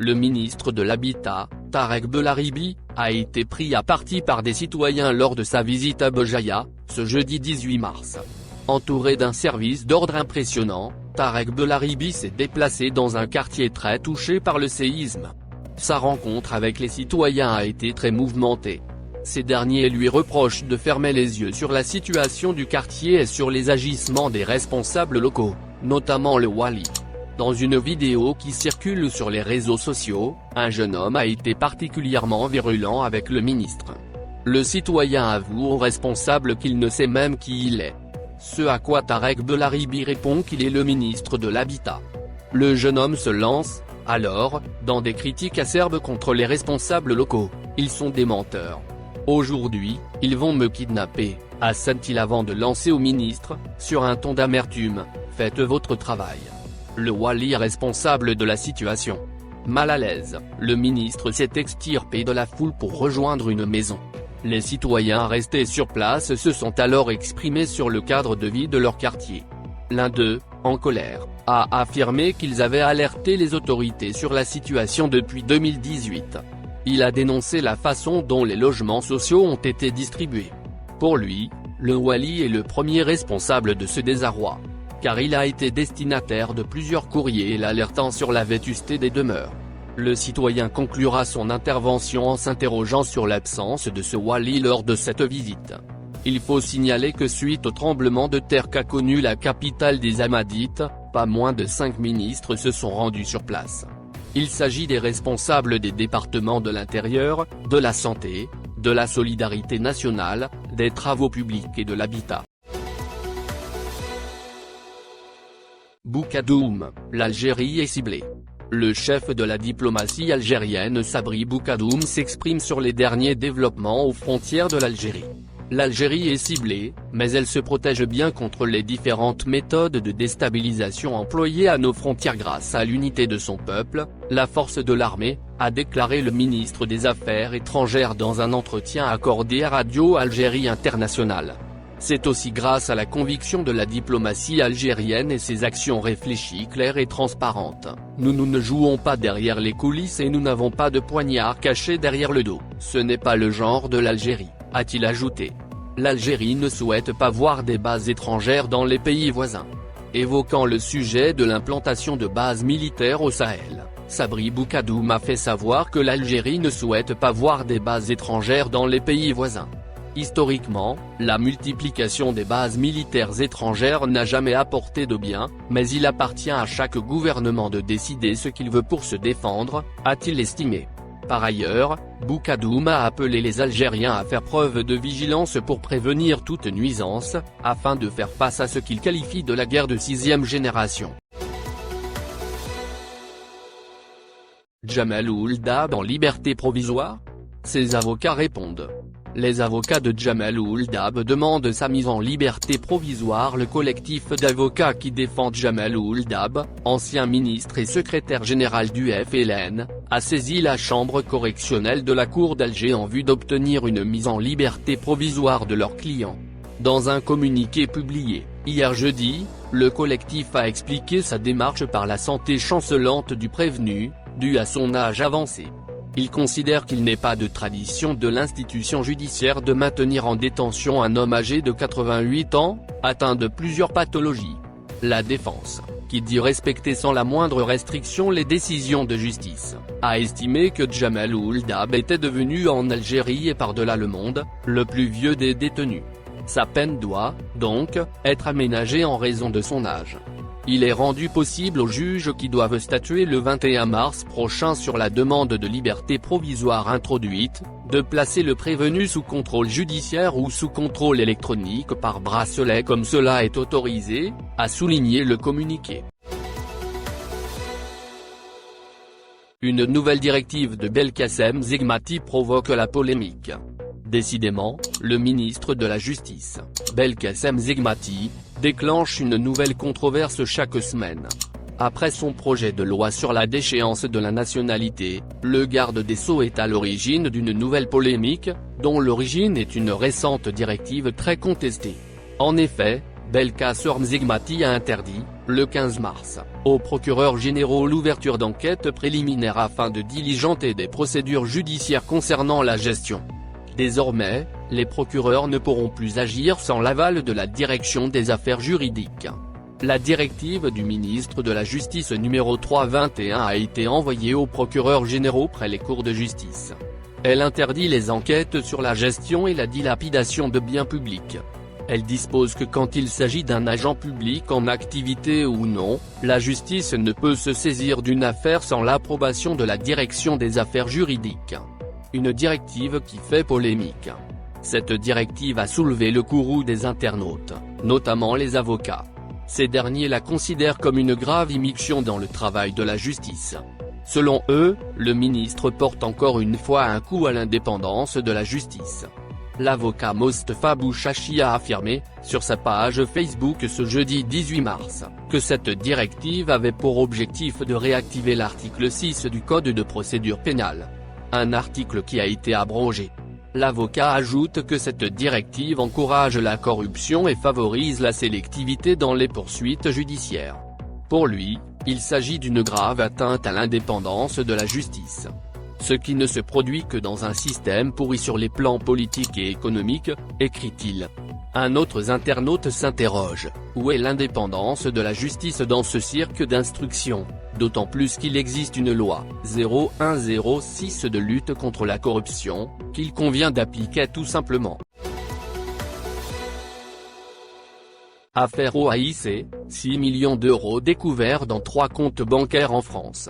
le ministre de l'Habitat, Tarek Belaribi, a été pris à partie par des citoyens lors de sa visite à Béjaïa, ce jeudi 18 mars. Entouré d'un service d'ordre impressionnant, Tarek Belaribi s'est déplacé dans un quartier très touché par le séisme. Sa rencontre avec les citoyens a été très mouvementée. Ces derniers lui reprochent de fermer les yeux sur la situation du quartier et sur les agissements des responsables locaux, notamment le Wali. Dans une vidéo qui circule sur les réseaux sociaux, un jeune homme a été particulièrement virulent avec le ministre. Le citoyen avoue aux responsables qu'il ne sait même qui il est. Ce à quoi Tarek Belaribi répond qu'il est le ministre de l'Habitat. Le jeune homme se lance, alors, dans des critiques acerbes contre les responsables locaux. Ils sont des menteurs. Aujourd'hui, ils vont me kidnapper, assène-t-il avant de lancer au ministre, sur un ton d'amertume, faites votre travail. Le Wali est responsable de la situation. Mal à l'aise, le ministre s'est extirpé de la foule pour rejoindre une maison. Les citoyens restés sur place se sont alors exprimés sur le cadre de vie de leur quartier. L'un d'eux, en colère, a affirmé qu'ils avaient alerté les autorités sur la situation depuis 2018. Il a dénoncé la façon dont les logements sociaux ont été distribués. Pour lui, le Wali est le premier responsable de ce désarroi, car il a été destinataire de plusieurs courriers l'alertant sur la vétusté des demeures. Le citoyen conclura son intervention en s'interrogeant sur l'absence de ce Wali lors de cette visite. Il faut signaler que suite au tremblement de terre qu'a connu la capitale des Hamadites, pas moins de 5 ministres se sont rendus sur place. Il s'agit des responsables des départements de l'Intérieur, de la Santé, de la Solidarité nationale, des Travaux publics et de l'Habitat. Boukadoum, l'Algérie est ciblée. Le chef de la diplomatie algérienne Sabri Boukadoum s'exprime sur les derniers développements aux frontières de l'Algérie. L'Algérie est ciblée, mais elle se protège bien contre les différentes méthodes de déstabilisation employées à nos frontières grâce à l'unité de son peuple, la force de l'armée, a déclaré le ministre des Affaires étrangères dans un entretien accordé à Radio Algérie Internationale. C'est aussi grâce à la conviction de la diplomatie algérienne et ses actions réfléchies, claires et transparentes. Nous ne jouons pas derrière les coulisses et nous n'avons pas de poignard caché derrière le dos. Ce n'est pas le genre de l'Algérie, a-t-il ajouté. L'Algérie ne souhaite pas voir des bases étrangères dans les pays voisins. Évoquant le sujet de l'implantation de bases militaires au Sahel, Sabri Boukadoum a fait savoir que l'Algérie ne souhaite pas voir des bases étrangères dans les pays voisins. Historiquement, la multiplication des bases militaires étrangères n'a jamais apporté de bien, mais il appartient à chaque gouvernement de décider ce qu'il veut pour se défendre, a-t-il estimé. Par ailleurs, Boukadoum a appelé les Algériens à faire preuve de vigilance pour prévenir toute nuisance, afin de faire face à ce qu'il qualifie de la guerre de 6e génération. Djemal Ould Dabh en liberté provisoire ? Ses avocats répondent. Les avocats de Djemal Ould Dabh demandent sa mise en liberté provisoire. Le collectif d'avocats qui défend Djemal Ould Dabh, ancien ministre et secrétaire général du FLN, a saisi la chambre correctionnelle de la Cour d'Alger en vue d'obtenir une mise en liberté provisoire de leur client. Dans un communiqué publié, hier jeudi, le collectif a expliqué sa démarche par la santé chancelante du prévenu, due à son âge avancé. Il considère qu'il n'est pas de tradition de l'institution judiciaire de maintenir en détention un homme âgé de 88 ans, atteint de plusieurs pathologies. La défense, qui dit respecter sans la moindre restriction les décisions de justice, a estimé que Djemal Ould Dabh était devenu en Algérie et par-delà le monde, le plus vieux des détenus. Sa peine doit, donc, être aménagée en raison de son âge. Il est rendu possible aux juges qui doivent statuer le 21 mars prochain sur la demande de liberté provisoire introduite, de placer le prévenu sous contrôle judiciaire ou sous contrôle électronique par bracelet comme cela est autorisé, a souligné le communiqué. Une nouvelle directive de Belkacem Zegmati provoque la polémique. Décidément, le ministre de la Justice, Belkacem Zegmati, déclenche une nouvelle controverse chaque semaine. Après son projet de loi sur la déchéance de la nationalité, le garde des Sceaux est à l'origine d'une nouvelle polémique, dont l'origine est une récente directive très contestée. En effet, Belkacem Zegmati a interdit, le 15 mars, aux procureurs généraux l'ouverture d'enquêtes préliminaires afin de diligenter des procédures judiciaires concernant la gestion. Désormais, les procureurs ne pourront plus agir sans l'aval de la Direction des affaires juridiques. La directive du ministre de la Justice numéro 321 a été envoyée aux procureurs généraux près les cours de justice. Elle interdit les enquêtes sur la gestion et la dilapidation de biens publics. Elle dispose que quand il s'agit d'un agent public en activité ou non, la justice ne peut se saisir d'une affaire sans l'approbation de la Direction des affaires juridiques. Une directive qui fait polémique. Cette directive a soulevé le courroux des internautes, notamment les avocats. Ces derniers la considèrent comme une grave immixtion dans le travail de la justice. Selon eux, le ministre porte encore une fois un coup à l'indépendance de la justice. L'avocat Mostafa Bouchachi a affirmé, sur sa page Facebook ce jeudi 18 mars, que cette directive avait pour objectif de réactiver l'article 6 du Code de procédure pénale. Un article qui a été abrogé. L'avocat ajoute que cette directive encourage la corruption et favorise la sélectivité dans les poursuites judiciaires. Pour lui, il s'agit d'une grave atteinte à l'indépendance de la justice. Ce qui ne se produit que dans un système pourri sur les plans politiques et économiques, écrit-il. Un autre internaute s'interroge, où est l'indépendance de la justice dans ce cirque d'instruction, d'autant plus qu'il existe une loi, 0106 de lutte contre la corruption, qu'il convient d'appliquer tout simplement. Affaire OAIC, 6 millions d'euros découverts dans 3 comptes bancaires en France.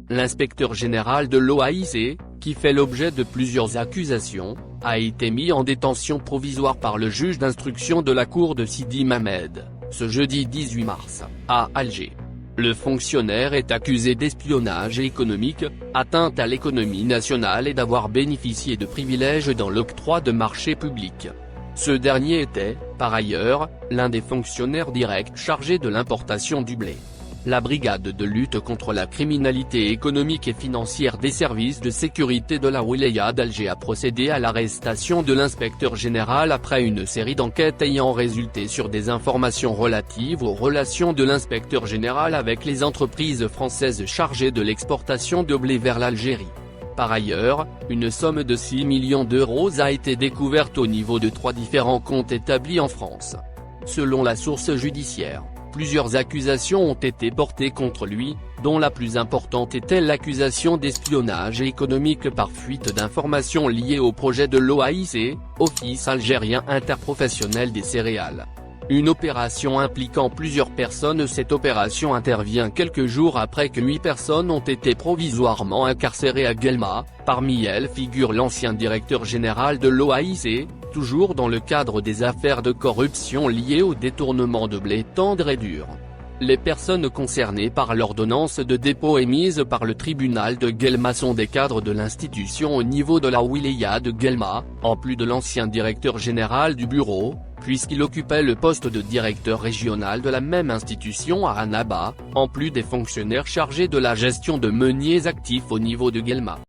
L'inspecteur général de l'OAIC, qui fait l'objet de plusieurs accusations, a été mis en détention provisoire par le juge d'instruction de la cour de Sidi Mamed, ce jeudi 18 mars, à Alger. Le fonctionnaire est accusé d'espionnage économique, atteinte à l'économie nationale et d'avoir bénéficié de privilèges dans l'octroi de marchés publics. Ce dernier était, par ailleurs, l'un des fonctionnaires directs chargés de l'importation du blé. La brigade de lutte contre la criminalité économique et financière des services de sécurité de la wilaya d'Alger a procédé à l'arrestation de l'inspecteur général après une série d'enquêtes ayant résulté sur des informations relatives aux relations de l'inspecteur général avec les entreprises françaises chargées de l'exportation de blé vers l'Algérie. Par ailleurs, une somme de 6 millions d'euros a été découverte au niveau de 3 différents comptes établis en France. Selon la source judiciaire, plusieurs accusations ont été portées contre lui, dont la plus importante était l'accusation d'espionnage économique par fuite d'informations liées au projet de l'OAIC, Office algérien interprofessionnel des céréales. Une opération impliquant plusieurs personnes. Cette opération intervient quelques jours après que 8 personnes ont été provisoirement incarcérées à Guelma, parmi elles figure l'ancien directeur général de l'OAIC, toujours dans le cadre des affaires de corruption liées au détournement de blé tendre et dur. Les personnes concernées par l'ordonnance de dépôt émise par le tribunal de Guelma sont des cadres de l'institution au niveau de la wilaya de Guelma, en plus de l'ancien directeur général du bureau, puisqu'il occupait le poste de directeur régional de la même institution à Annaba, en plus des fonctionnaires chargés de la gestion de meuniers actifs au niveau de Guelma.